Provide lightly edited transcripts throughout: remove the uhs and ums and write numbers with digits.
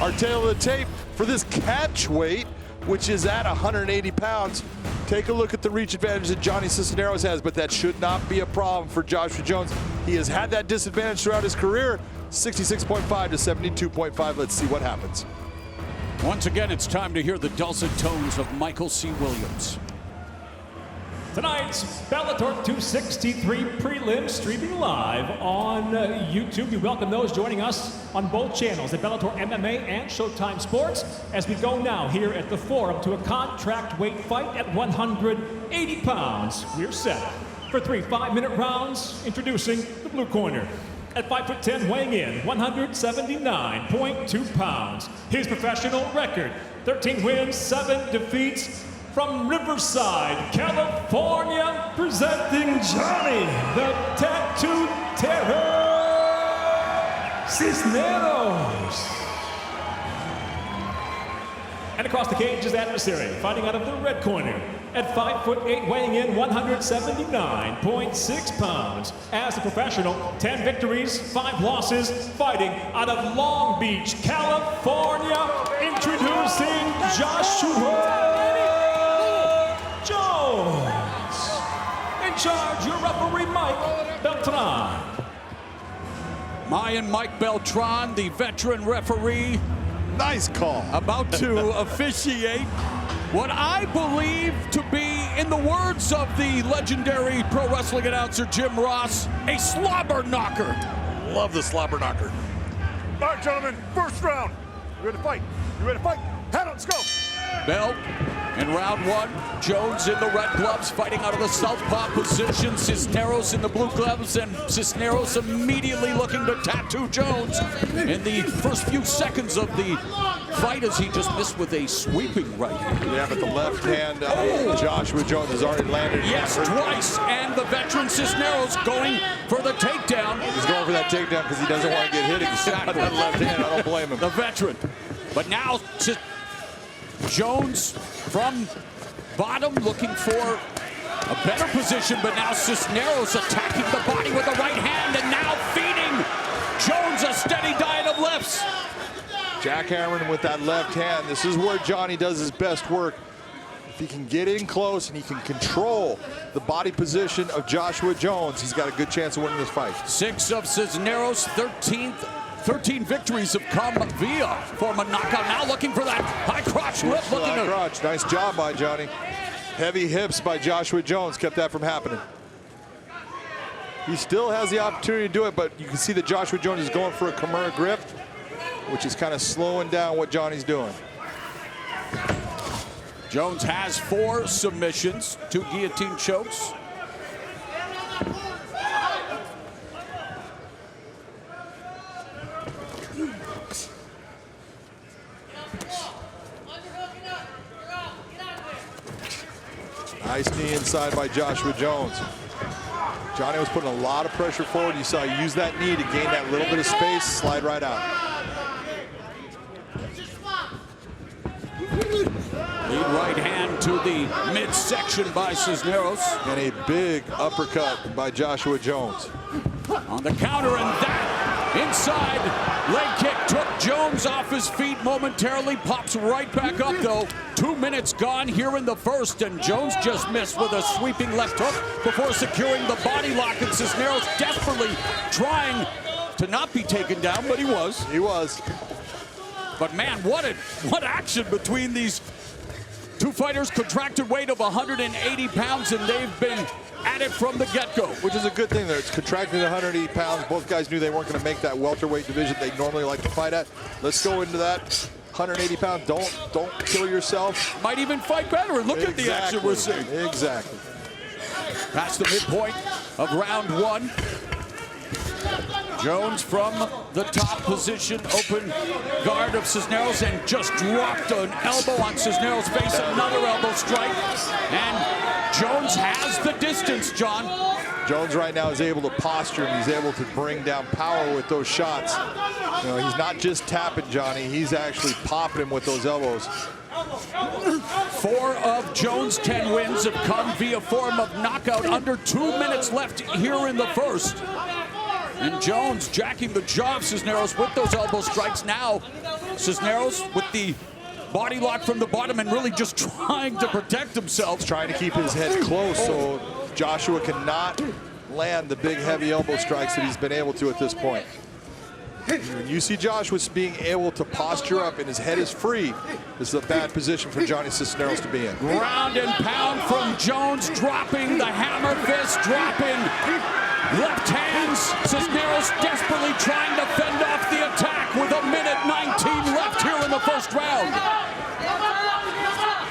Our tail of the tape for this catch weight, which is at 180 pounds. Take a look at the reach advantage that Johnny Cisneros has, but that should not be a problem for Joshua Jones. He has had that disadvantage throughout his career, 66.5 to 72.5. Let's see what happens. Once again, it's time to hear the dulcet tones of Michael C. Williams. Tonight's Bellator 263 prelims streaming live on YouTube. We welcome those joining us on both channels, at Bellator MMA and Showtime Sports, as we go now here at the Forum to a contract weight fight at 180 pounds. We're set for 3 5-minute rounds. Introducing the blue corner. At 5'10", weighing in 179.2 pounds. His professional record, 13 wins, 7 defeats. From Riverside, California, presenting Johnny, the Tattoo Terror, Cisneros. And across the cage, his adversary, fighting out of the red corner. At 5'8", weighing in 179.6 pounds. As a professional, 10 victories, 5 losses, fighting out of Long Beach, California. Introducing Joshua Jones. In charge, your referee, Mike Beltran. Mike Beltran, the veteran referee. Nice call. About to officiate what I believe to be, in the words of the legendary pro wrestling announcer Jim Ross, a slobber knocker. Love the slobber knocker. All right, gentlemen, first round. You ready to fight? You ready to fight? Head on, let's go. Bell in round 1. Jones in the red gloves, fighting out of the southpaw position. Cisneros in the blue gloves, and Cisneros immediately looking to tattoo Jones in the first few seconds of the fight, as he just missed with a sweeping right hand. Yeah, but the left hand, Joshua Jones has already landed. Yes, twice, and the veteran Cisneros going for the takedown. He's going for that takedown because he doesn't want to get hit exactly. That left hand. I don't blame him. The veteran. But now Jones from bottom looking for a better position, but now Cisneros attacking the body with the right hand and now feeding Jones a steady diet of lefts. Jackhammering with that left hand. This is where Johnny does his best work. If he can get in close and he can control the body position of Joshua Jones, he's got a good chance of winning this fight. 6 of Cisneros' 13 victories have come via form of knockout. Now looking for that high crotch whip. Crotch. Nice job by Johnny. Heavy hips by Joshua Jones kept that from happening. He still has the opportunity to do it, but you can see that Joshua Jones is going for a Kimura grip, which is kind of slowing down what Johnny's doing. Jones has 4 submissions, 2 guillotine chokes. Nice knee inside by Joshua Jones. Johnny was putting a lot of pressure forward. You saw he use that knee to gain that little bit of space, slide right out. Lead right hand to the midsection by Cisneros. And a big uppercut by Joshua Jones. On the counter, and that inside leg kick took Jones off his feet momentarily. Pops right back up, though. 2 minutes gone here in the first, and Jones just missed with a sweeping left hook before securing the body lock, and Cisneros desperately trying to not be taken down, but he was. He was. But man, what action between these two fighters. Contracted weight of 180 pounds, and they've been at it from the get-go. Which is a good thing there. It's contracted 180 pounds. Both guys knew they weren't going to make that welterweight division they normally like to fight at. Let's go into that 180 pound. Don't kill yourself. Might even fight better. And look at the action we're seeing. Exactly. Past the midpoint of round 1. Jones from the top position, open guard of Cisneros, and just dropped an elbow on Cisneros' face, another elbow strike, and Jones has the distance, John. Jones right now is able to posture, and he's able to bring down power with those shots. You know, he's not just tapping Johnny, he's actually popping him with those elbows. 4 of Jones' 10 wins have come via form of knockout. Under 2 minutes left here in the first. And Jones jacking the jaw of Cisneros with those elbow strikes. Now Cisneros with the body lock from the bottom and really just trying to protect himself. He's trying to keep his head close so Joshua cannot land the big heavy elbow strikes that he's been able to at this point. When you see Joshua being able to posture up and his head is free, this is a bad position for Johnny Cisneros to be in. Ground and pound from Jones, dropping the hammer fist, dropping left hands. Cisneros desperately trying to fend off the attack with 1:19 left here in the first round.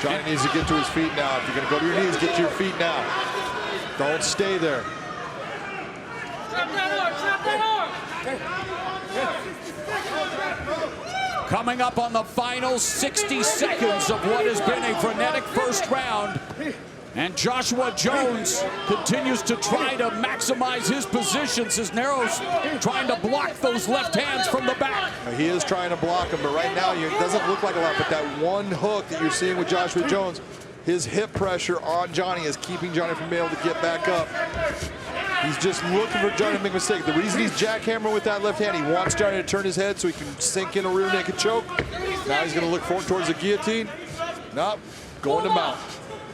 Johnny needs to get to his feet now. If you're going to go to your knees, get to your feet now. Don't stay there. Coming up on the final 60 seconds of what has been a frenetic first round. And Joshua Jones continues to try to maximize his position. Cisneros trying to block those left hands from the back. He is trying to block him, but right now it doesn't look like a lot. But that one hook that you're seeing with Joshua Jones, his hip pressure on Johnny is keeping Johnny from being able to get back up. He's just looking for Johnny to make a mistake. The reason he's jackhammering with that left hand, he wants Johnny to turn his head so he can sink in a rear naked choke. Now he's going to look forward towards the guillotine. Nope, going to mount.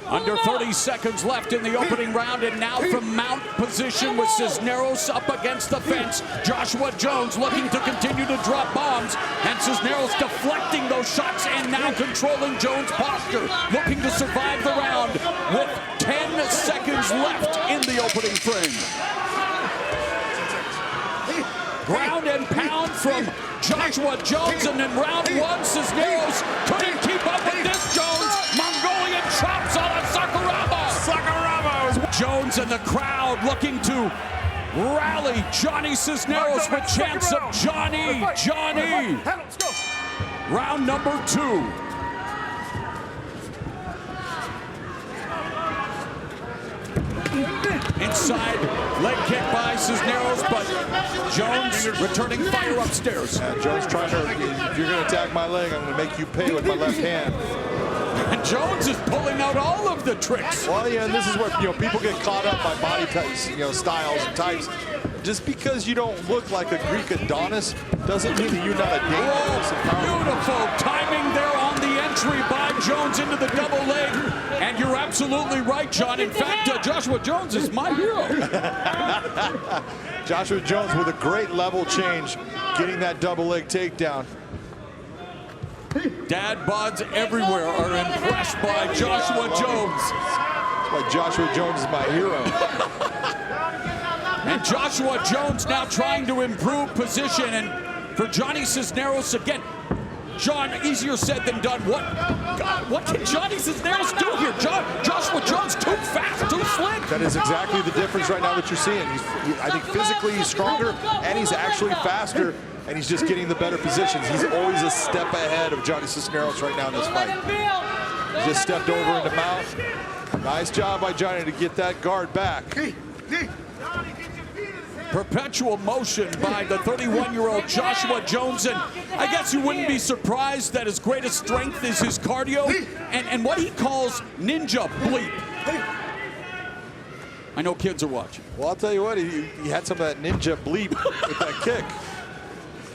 Under 30 seconds left in the opening round, and now from mount position with Cisneros up against the fence. Joshua Jones looking to continue to drop bombs, and Cisneros deflecting those shots and now controlling Jones' posture, looking to survive the round with 10 seconds left in the opening frame. Ground and pound from Joshua Jones, and in round one, Cisneros couldn't keep up with this Jones. Mongolian chops on a Sakuraba. Jones and the crowd looking to rally Johnny Cisneros with chants of Johnny. Round number 2. Inside leg kick by Cisneros, but Jones returning fire upstairs. Jones trying to, if you're going to attack my leg, I'm going to make you pay with my left hand. And Jones is pulling out all of the tricks. Well, yeah, and this is where people get caught up by body types, styles and types. Just because you don't look like a Greek Adonis doesn't mean that you're not a dangerous and powerful. Beautiful timing there on the entry by Jones into the double leg. And you're absolutely right, John. In fact, Joshua Jones is my hero. Joshua Jones with a great level change, getting that double leg takedown. Dad bods everywhere are impressed by Joshua Jones. That's why Joshua Jones is my hero. And Joshua Jones now trying to improve position. And for Johnny Cisneros, again, John, easier said than done. What can Johnny Cisneros do here? Joshua Jones too fast, too slick. That is exactly the difference right now that you're seeing. I think physically he's stronger and he's actually faster, and he's just getting the better positions. He's always a step ahead of Johnny Cisneros right now in this fight. He just stepped over into mount. Nice job by Johnny to get that guard back. Perpetual motion by the 31-year-old Joshua Jones, and I guess you wouldn't be surprised that his greatest strength is his cardio and what he calls ninja bleep. I know kids are watching. Well, I'll tell you what, he had some of that ninja bleep with that kick.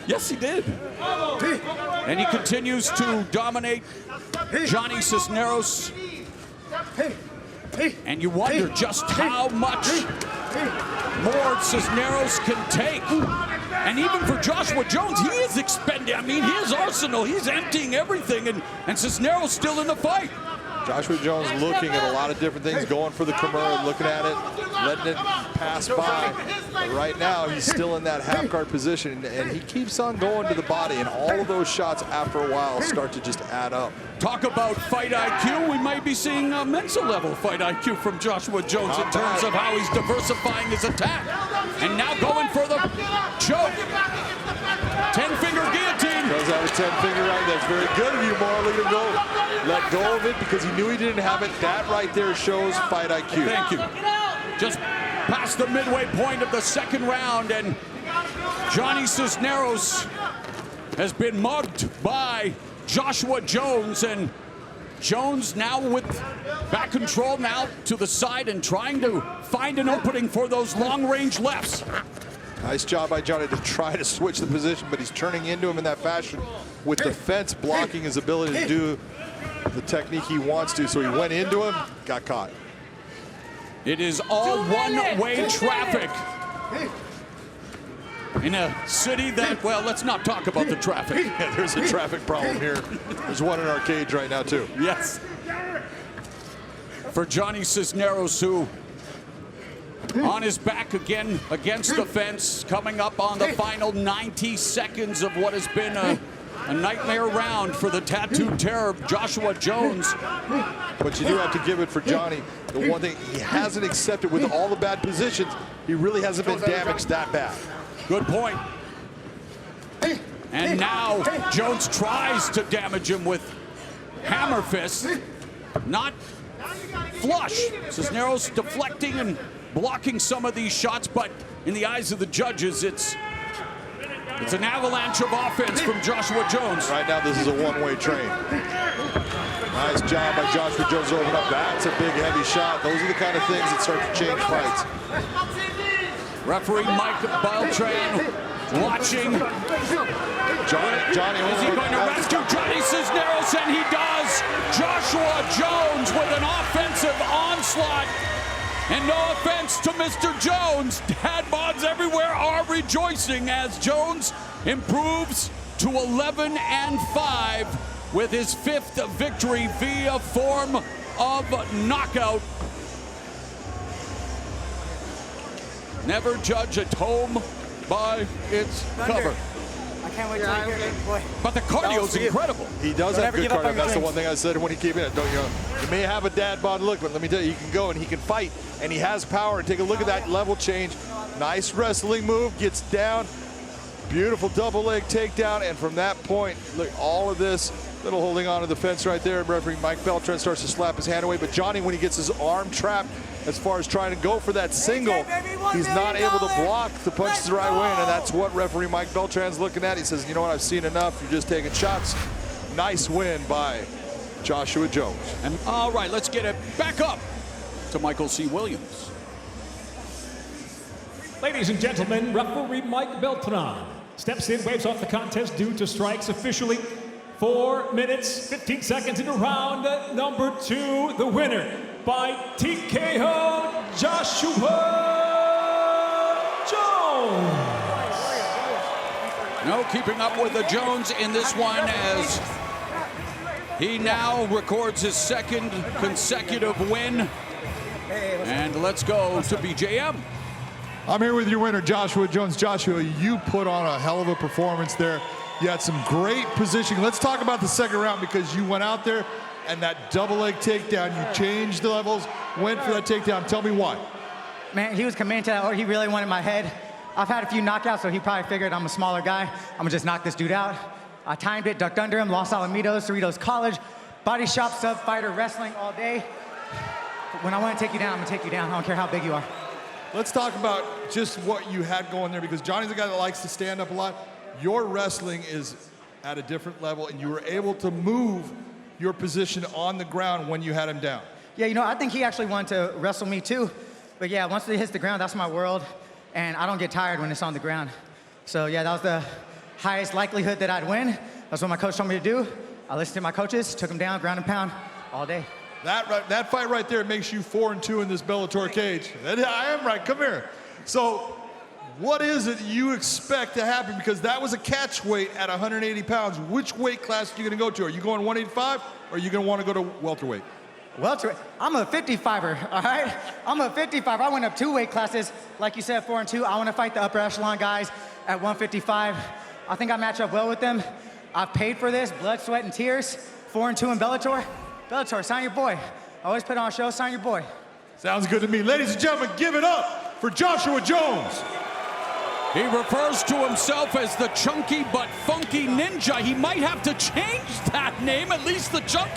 Yes, he did. And he continues to dominate Johnny Cisneros. And you wonder just how much more Cisneros can take. And even for Joshua Jones, he is expending. I mean, his arsenal, he's emptying everything, and Cisneros still in the fight. Joshua Jones looking at a lot of different things, going for the Kimura, looking at it, letting it pass by. But right now, he's still in that half guard position, and he keeps on going to the body, and all of those shots after a while start to just add up. Talk about fight IQ. We might be seeing a Mensa level fight IQ from Joshua Jones in terms of how he's diversifying his attack. And now going for the choke. 10-finger guillotine. Does have a 10-finger right. That's very good of you, Marley, to go. Let go of it because he knew he didn't have it. That right there shows fight IQ. Thank you. Just past the midway point of the second round, and Johnny Cisneros has been mugged by Joshua Jones, and Jones now with back control now to the side and trying to find an opening for those long-range lefts. Nice job by Johnny to try to switch the position, but he's turning into him in that fashion with the fence blocking his ability to do the technique he wants to. So he went into him, got caught. It is all one-way traffic in a city that, well, let's not talk about the traffic. Yeah, there's a traffic problem here. There's one in our cage right now, too. Yes. For Johnny Cisneros, who on his back again against the fence, coming up on the final 90 seconds of what has been a nightmare round for the tattooed terror, Joshua Jones. But you do have to give it for Johnny. The one thing he hasn't accepted with all the bad positions, he really hasn't been damaged that bad. Good point. And now Jones tries to damage him with hammer fist. Not flush. Cisneros deflecting and blocking some of these shots, but in the eyes of the judges, it's an avalanche of offense from Joshua Jones. Right now, this is a one-way train. Nice job by Joshua Jones to open up. That's a big, heavy shot. Those are the kind of things that start to change fights. Referee Mike Beltran watching. Johnny, is he going to rescue Johnny Cisneros? And he does. Joshua Jones with an offensive onslaught. And no offense to Mr. Jones, dad bods everywhere are rejoicing as Jones improves to 11-5 with his 5th victory via form of knockout. Never judge a tome by its cover. I can't wait till you hear it, boy. But the cardio's incredible. He does have good cardio. That's the one thing I said when he came in. Don't you? You may have a dad bod look, but let me tell you, he can go and he can fight, and he has power. And take a look at that level change. Nice wrestling move, gets down. Beautiful double leg takedown, and from that point, look, all of this little holding on to the fence right there. Referee Mike Beltran starts to slap his hand away, but Johnny, when he gets his arm trapped, as far as trying to go for that single, he's not able to block the punches the right way, and that's what referee Mike Beltran's looking at. He says, you know what, I've seen enough. You're just taking shots. Nice win by Joshua Jones. And all right, let's get it back up to Michael C. Williams. Ladies and gentlemen, referee Mike Beltran steps in, waves off the contest due to strikes officially. 4 minutes, 15 seconds into round number 2. The winner by TKO, Joshua Jones. No keeping up with the Jones in this one as he now records his 2nd consecutive win. And let's go to BJM. I'm here with your winner, Joshua Jones. Joshua, you put on a hell of a performance there. You had some great positioning. Let's talk about the second round, because you went out there and that double leg takedown, you changed the levels, went for that takedown. Tell me why. Man, he was committed to that, or he really wanted my head. I've had a few knockouts, so he probably figured I'm a smaller guy. I'm gonna just knock this dude out. I timed it, ducked under him, Los Alamitos, Cerritos College, body shop, sub fighter, wrestling all day. When I want to take you down, I'm gonna take you down. I don't care how big you are. Let's talk about just what you had going there, because Johnny's a guy that likes to stand up a lot. Your wrestling is at a different level, and you were able to move your position on the ground when you had him down. Yeah, you know, I think he actually wanted to wrestle me too. But yeah, once it hits the ground, that's my world. And I don't get tired when it's on the ground. So yeah, that was the highest likelihood that I'd win. That's what my coach told me to do. I listened to my coaches, took him down, ground and pound, all day. That fight right there makes you 4-2 in this Bellator cage. I am right, come here. So what is it you expect to happen? Because that was a catch weight at 180 pounds. Which weight class are you gonna go to? Are you going 185, or are you gonna wanna go to welterweight? Welterweight, I'm a 55er, all right? I'm a 55er. I went up 2 weight classes. Like you said, 4-2. I wanna fight the upper echelon guys at 155. I think I match up well with them. I've paid for this, blood, sweat, and tears. 4-2 in Bellator. Bellator, sign your boy. I always put on a show, sign your boy. Sounds good to me. Ladies and gentlemen, give it up for Joshua Jones. He refers to himself as the chunky but funky ninja. He might have to change that name, at least the chunky